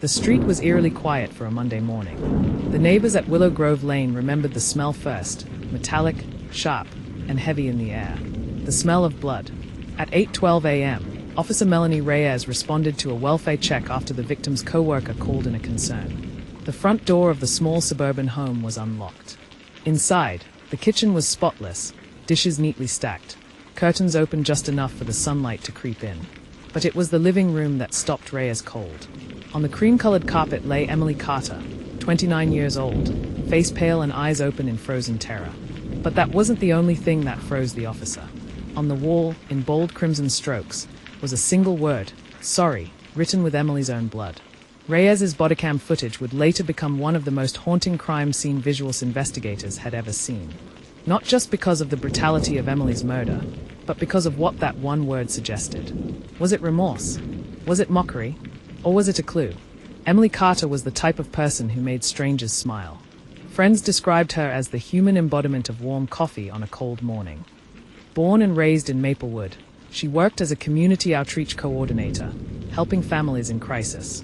The street was eerily quiet for a Monday morning. The neighbors at Willow Grove Lane remembered the smell first, metallic, sharp, and heavy in the air. The smell of blood. At 8:12 a.m., Officer Melanie Reyes responded to a welfare check after the victim's co-worker called in a concern. The front door of the small suburban home was unlocked. Inside, the kitchen was spotless, dishes neatly stacked, curtains open just enough for the sunlight to creep in. But it was the living room that stopped Reyes cold. On the cream-colored carpet lay Emily Carter, 29 years old, face pale and eyes open in frozen terror. But that wasn't the only thing that froze the officer. On the wall, in bold crimson strokes, was a single word, "Sorry," written with Emily's own blood. Reyes's bodycam footage would later become one of the most haunting crime scene visuals investigators had ever seen. Not just because of the brutality of Emily's murder, but because of what that one word suggested. Was it remorse? Was it mockery? Or was it a clue? Emily Carter was the type of person who made strangers smile. Friends described her as the human embodiment of warm coffee on a cold morning. Born and raised in Maplewood, she worked as a community outreach coordinator, helping families in crisis.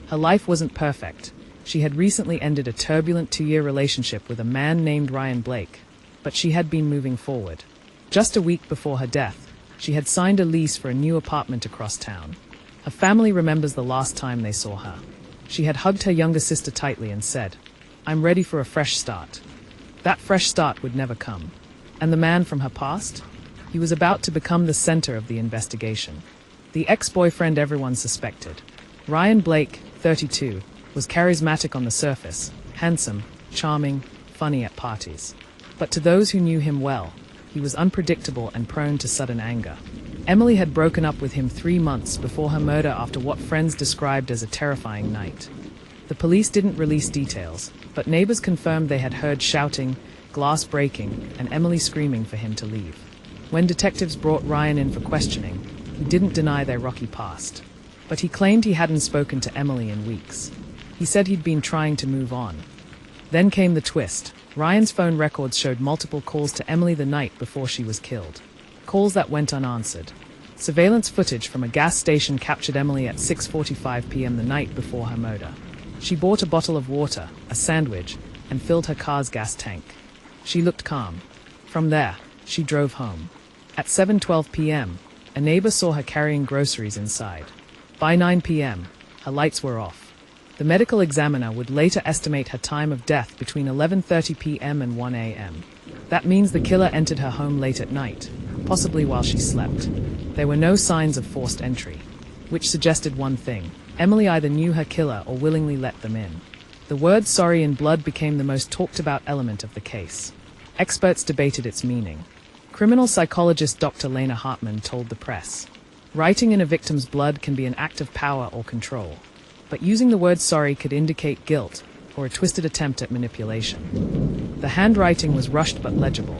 Her life wasn't perfect. She had recently ended a turbulent 2-year relationship with a man named Ryan Blake, but she had been moving forward. Just a week before her death, she had signed a lease for a new apartment across town. Her family remembers the last time they saw her. She had hugged her younger sister tightly and said, "I'm ready for a fresh start." That fresh start would never come. And the man from her past? He was about to become the center of the investigation. The ex-boyfriend everyone suspected. Ryan Blake, 32, was charismatic on the surface, handsome, charming, funny at parties. But to those who knew him well, he was unpredictable and prone to sudden anger. Emily had broken up with him 3 months before her murder after what friends described as a terrifying night. The police didn't release details, but neighbors confirmed they had heard shouting, glass breaking, and Emily screaming for him to leave. When detectives brought Ryan in for questioning, he didn't deny their rocky past. But he claimed he hadn't spoken to Emily in weeks. He said he'd been trying to move on. Then came the twist. Ryan's phone records showed multiple calls to Emily the night before she was killed. Calls that went unanswered. Surveillance footage from a gas station captured Emily at 6:45 p.m. the night before her murder. She bought a bottle of water, a sandwich, and filled her car's gas tank. She looked calm. From there, she drove home. At 7:12 p.m., a neighbor saw her carrying groceries inside. By 9 p.m., her lights were off. The medical examiner would later estimate her time of death between 11:30 p.m. and 1 a.m. That means the killer entered her home late at night, possibly while she slept. There were no signs of forced entry, which suggested one thing: Emily either knew her killer or willingly let them in. The word "sorry" in blood became the most talked about element of the case. Experts debated its meaning. Criminal psychologist Dr. Lena Hartman told the press, "Writing in a victim's blood can be an act of power or control, but using the word sorry could indicate guilt or a twisted attempt at manipulation." The handwriting was rushed but legible.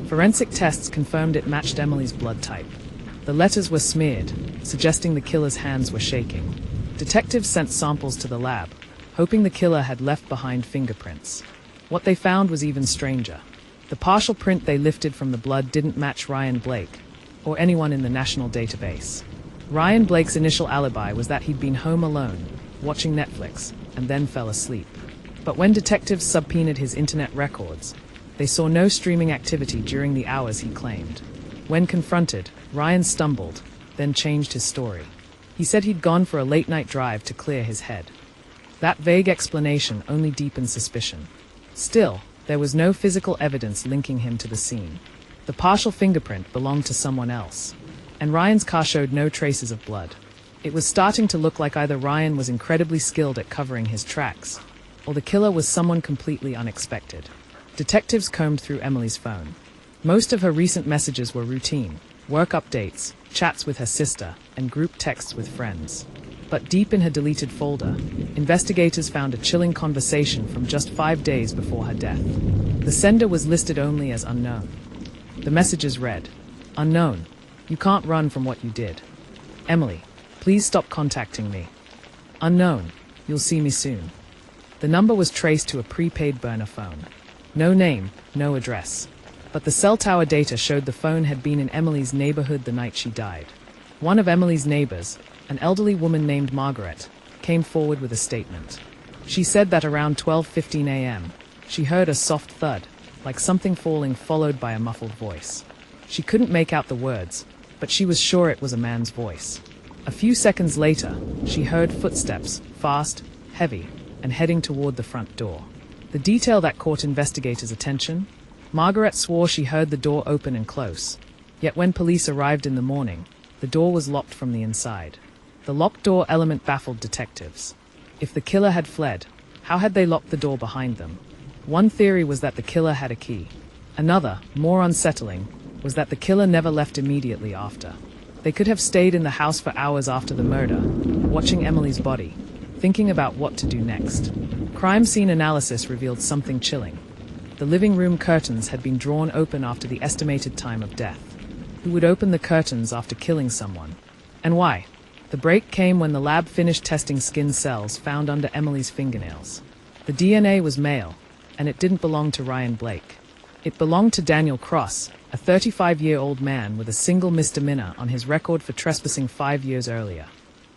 Forensic tests confirmed it matched Emily's blood type. The letters were smeared, suggesting the killer's hands were shaking. Detectives sent samples to the lab, hoping the killer had left behind fingerprints. What they found was even stranger. The partial print they lifted from the blood didn't match Ryan Blake, or anyone in the national database. Ryan Blake's initial alibi was that he'd been home alone, watching Netflix, and then fell asleep. But when detectives subpoenaed his internet records, they saw no streaming activity during the hours he claimed. When confronted, Ryan stumbled, then changed his story. He said he'd gone for a late-night drive to clear his head. That vague explanation only deepened suspicion. Still, there was no physical evidence linking him to the scene. The partial fingerprint belonged to someone else, and Ryan's car showed no traces of blood. It was starting to look like either Ryan was incredibly skilled at covering his tracks, or the killer was someone completely unexpected. Detectives combed through Emily's phone. Most of her recent messages were routine: work updates, chats with her sister, and group texts with friends. But deep in her deleted folder, investigators found a chilling conversation from just 5 days before her death. The sender was listed only as unknown. The messages read, "Unknown, you can't run from what you did. Emily, please stop contacting me. Unknown, you'll see me soon." The number was traced to a prepaid burner phone. No name, no address. But the cell tower data showed the phone had been in Emily's neighborhood the night she died. One of Emily's neighbors, an elderly woman named Margaret, came forward with a statement. She said that around 12:15 a.m., she heard a soft thud, like something falling followed by a muffled voice. She couldn't make out the words, but she was sure it was a man's voice. A few seconds later, she heard footsteps, fast, heavy, and heading toward the front door. The detail that caught investigators' attention? Margaret swore she heard the door open and close. Yet when police arrived in the morning, the door was locked from the inside. The locked door element baffled detectives. If the killer had fled, how had they locked the door behind them? One theory was that the killer had a key. Another, more unsettling, was that the killer never left immediately after. They could have stayed in the house for hours after the murder, watching Emily's body, thinking about what to do next. Crime scene analysis revealed something chilling. The living room curtains had been drawn open after the estimated time of death. Who would open the curtains after killing someone? And why? The break came when the lab finished testing skin cells found under Emily's fingernails. The DNA was male, and it didn't belong to Ryan Blake. It belonged to Daniel Cross, a 35-year-old man with a single misdemeanor on his record for trespassing 5 years earlier.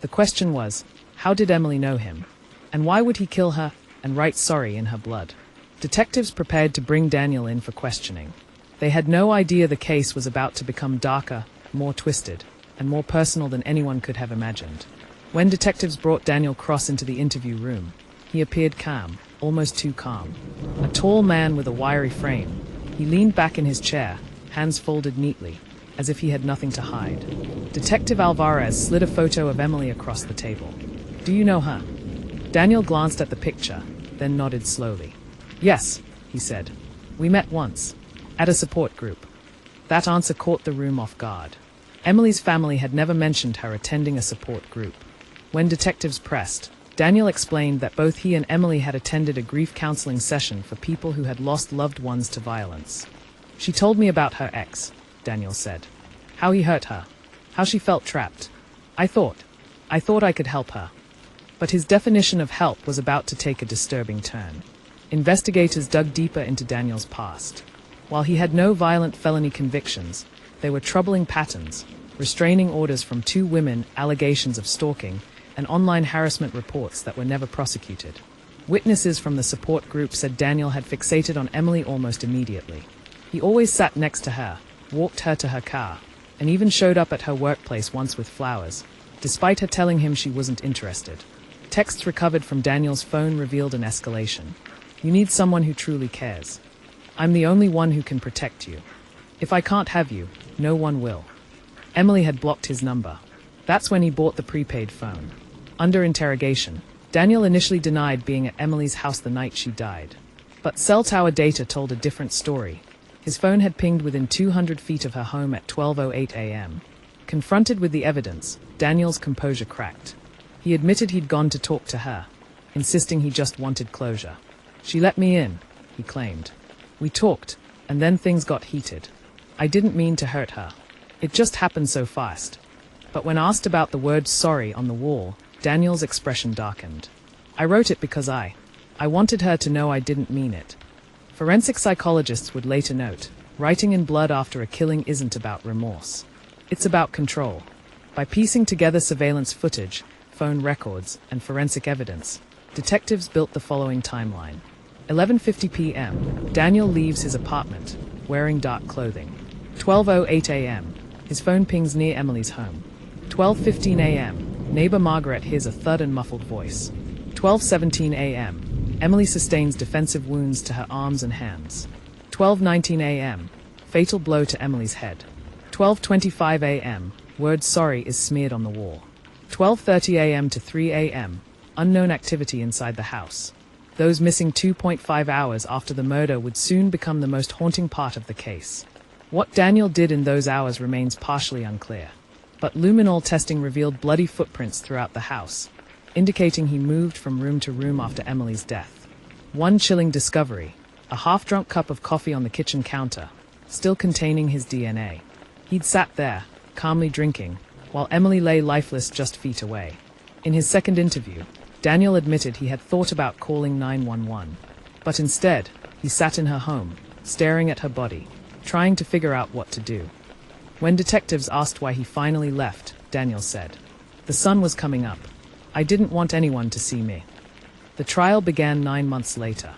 The question was, how did Emily know him? And why would he kill her and write sorry in her blood? Detectives prepared to bring Daniel in for questioning. They had no idea the case was about to become darker, more twisted, and more personal than anyone could have imagined. When detectives brought Daniel Cross into the interview room, he appeared calm, almost too calm. A tall man with a wiry frame, he leaned back in his chair, hands folded neatly, as if he had nothing to hide. Detective Alvarez slid a photo of Emily across the table. "Do you know her?" Daniel glanced at the picture, then nodded slowly. "Yes," he said. "We met once. At a support group." That answer caught the room off guard. Emily's family had never mentioned her attending a support group. When detectives pressed, Daniel explained that both he and Emily had attended a grief counseling session for people who had lost loved ones to violence. "She told me about her ex," Daniel said. "How he hurt her. How she felt trapped. I thought I could help her." But his definition of help was about to take a disturbing turn. Investigators dug deeper into Daniel's past. While he had no violent felony convictions, there were troubling patterns, restraining orders from 2 women, allegations of stalking, and online harassment reports that were never prosecuted. Witnesses from the support group said Daniel had fixated on Emily almost immediately. He always sat next to her, walked her to her car, and even showed up at her workplace once with flowers, despite her telling him she wasn't interested. Texts recovered from Daniel's phone revealed an escalation. "You need someone who truly cares. I'm the only one who can protect you. If I can't have you, no one will." Emily had blocked his number. That's when he bought the prepaid phone. Under interrogation, Daniel initially denied being at Emily's house the night she died. But cell tower data told a different story. His phone had pinged within 200 feet of her home at 12:08 a.m. Confronted with the evidence, Daniel's composure cracked. He admitted he'd gone to talk to her, insisting he just wanted closure. "She let me in," he claimed. "We talked, and then things got heated. I didn't mean to hurt her. It just happened so fast." But when asked about the word sorry on the wall, Daniel's expression darkened. "I wrote it because I wanted her to know I didn't mean it." Forensic psychologists would later note, writing in blood after a killing isn't about remorse. It's about control. By piecing together surveillance footage, phone records, and forensic evidence, detectives built the following timeline. 11:50 p.m., Daniel leaves his apartment, wearing dark clothing. 12:08 a.m., his phone pings near Emily's home. 12:15 a.m., neighbor Margaret hears a thud and muffled voice. 12:17 a.m., Emily sustains defensive wounds to her arms and hands. 12:19 a.m., fatal blow to Emily's head. 12:25 a.m., word sorry is smeared on the wall. 12:30 a.m. to 3 a.m., unknown activity inside the house. Those missing 2.5 hours after the murder would soon become the most haunting part of the case. What Daniel did in those hours remains partially unclear. But luminol testing revealed bloody footprints throughout the house, indicating he moved from room to room after Emily's death. One chilling discovery, a half-drunk cup of coffee on the kitchen counter, still containing his DNA. He'd sat there, calmly drinking, while Emily lay lifeless just feet away. In his second interview, Daniel admitted he had thought about calling 911. But instead, he sat in her home, staring at her body, trying to figure out what to do. When detectives asked why he finally left, Daniel said, "The sun was coming up. I didn't want anyone to see me. The trial began 9 months later.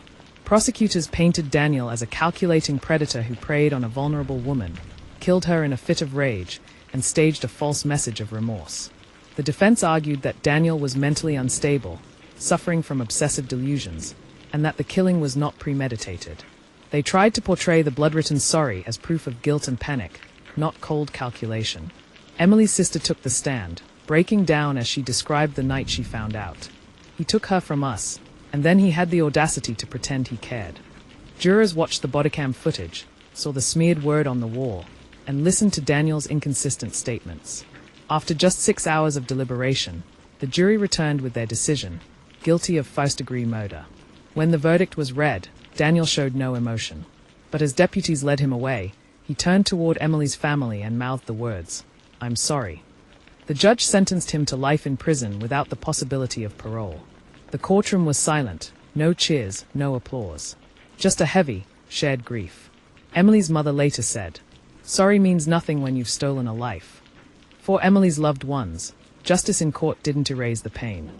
Prosecutors painted Daniel as a calculating predator who preyed on a vulnerable woman, killed her in a fit of rage, and staged a false message of remorse. The defense argued that Daniel was mentally unstable, suffering from obsessive delusions, and that the killing was not premeditated. They tried to portray the blood-written sorry as proof of guilt and panic, not cold calculation. Emily's sister took the stand, breaking down as she described the night she found out. He took her from us, and then he had the audacity to pretend he cared. Jurors watched the bodycam footage, saw the smeared word on the wall, and listened to Daniel's inconsistent statements. After just 6 hours of deliberation, the jury returned with their decision, guilty of first-degree murder. When the verdict was read, Daniel showed no emotion. But as deputies led him away, he turned toward Emily's family and mouthed the words, "I'm sorry." The judge sentenced him to life in prison without the possibility of parole. The courtroom was silent, no cheers, no applause. Just a heavy, shared grief. Emily's mother later said, "Sorry means nothing when you've stolen a life." For Emily's loved ones, justice in court didn't erase the pain.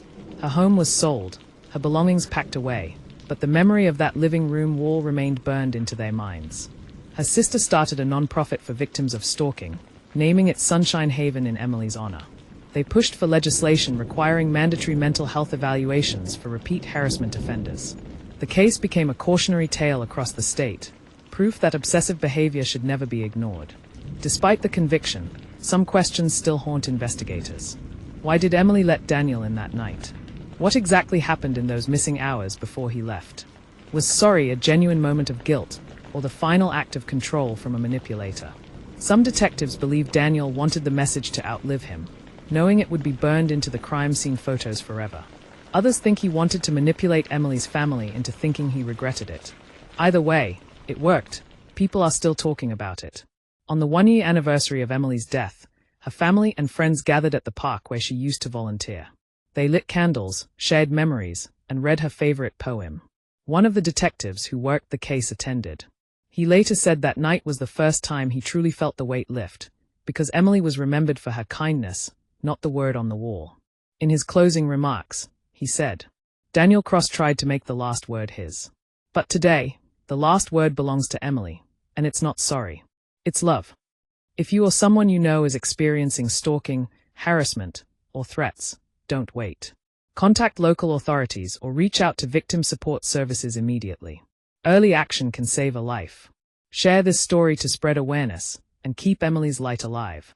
Her home was sold, her belongings packed away, but the memory of that living room wall remained burned into their minds. Her sister started a non-profit for victims of stalking, naming it Sunshine Haven in Emily's honor. They pushed for legislation requiring mandatory mental health evaluations for repeat harassment offenders. The case became a cautionary tale across the state, proof that obsessive behavior should never be ignored. Despite the conviction, some questions still haunt investigators. Why did Emily let Daniel in that night? What exactly happened in those missing hours before he left? Was sorry a genuine moment of guilt, or the final act of control from a manipulator? Some detectives believe Daniel wanted the message to outlive him, knowing it would be burned into the crime scene photos forever. Others think he wanted to manipulate Emily's family into thinking he regretted it. Either way, it worked. People are still talking about it. On the 1-year anniversary of Emily's death, her family and friends gathered at the park where she used to volunteer. They lit candles, shared memories, and read her favorite poem. One of the detectives who worked the case attended. He later said that night was the first time he truly felt the weight lift, because Emily was remembered for her kindness, not the word on the wall. In his closing remarks, he said, "Daniel Cross tried to make the last word his. But today, the last word belongs to Emily, and it's not sorry. It's love." If you or someone you know is experiencing stalking, harassment, or threats, don't wait. Contact local authorities or reach out to victim support services immediately. Early action can save a life. Share this story to spread awareness and keep Emily's light alive.